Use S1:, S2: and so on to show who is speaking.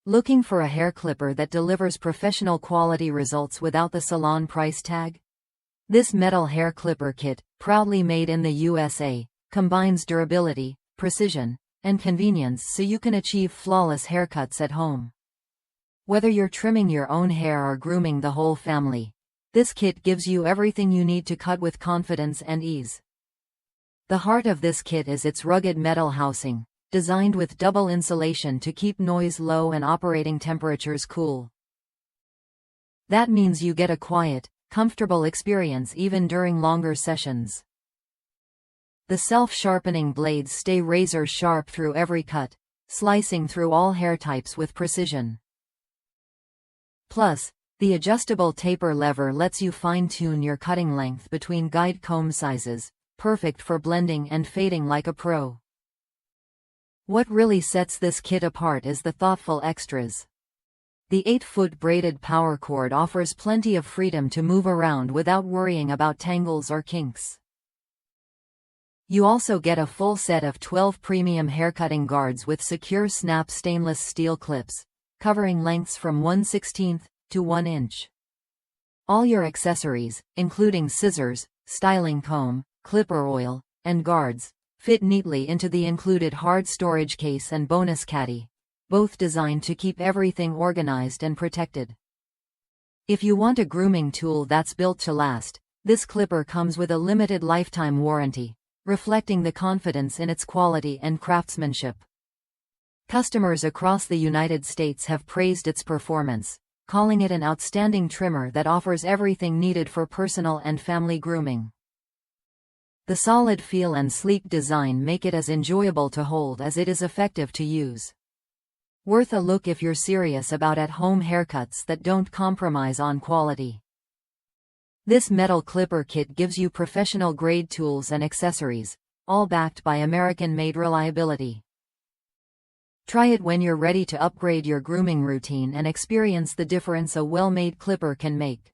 S1: Looking for a hair clipper that delivers professional quality results without the salon price tag? This metal hair clipper kit, proudly made in the USA, combines durability, precision, and convenience so you can achieve flawless haircuts at home. Whether you're trimming your own hair or grooming the whole family, this kit gives you everything you need to cut with confidence and ease. The heart of this kit is its rugged metal housing, designed with double insulation to keep noise low and operating temperatures cool. That means you get a quiet, comfortable experience even during longer sessions. The self-sharpening blades stay razor sharp through every cut, slicing through all hair types with precision. Plus, the adjustable taper lever lets you fine-tune your cutting length between guide comb sizes, perfect for blending and fading like a pro. What really sets this kit apart is the thoughtful extras. The 8-foot braided power cord offers plenty of freedom to move around without worrying about tangles or kinks. You also get a full set of 12 premium haircutting guards with secure snap stainless steel clips, covering lengths from 1/16 to 1 inch. All your accessories, including scissors, styling comb, clipper oil, and guards, fit neatly into the included hard storage case and bonus caddy, both designed to keep everything organized and protected. If you want a grooming tool that's built to last, this clipper comes with a limited lifetime warranty, reflecting the confidence in its quality and craftsmanship. Customers across the United States have praised its performance, calling it an outstanding trimmer that offers everything needed for personal and family grooming. The solid feel and sleek design make it as enjoyable to hold as it is effective to use. Worth a look if you're serious about at-home haircuts that don't compromise on quality. This metal clipper kit gives you professional-grade tools and accessories, all backed by American-made reliability. Try it when you're ready to upgrade your grooming routine and experience the difference a well-made clipper can make.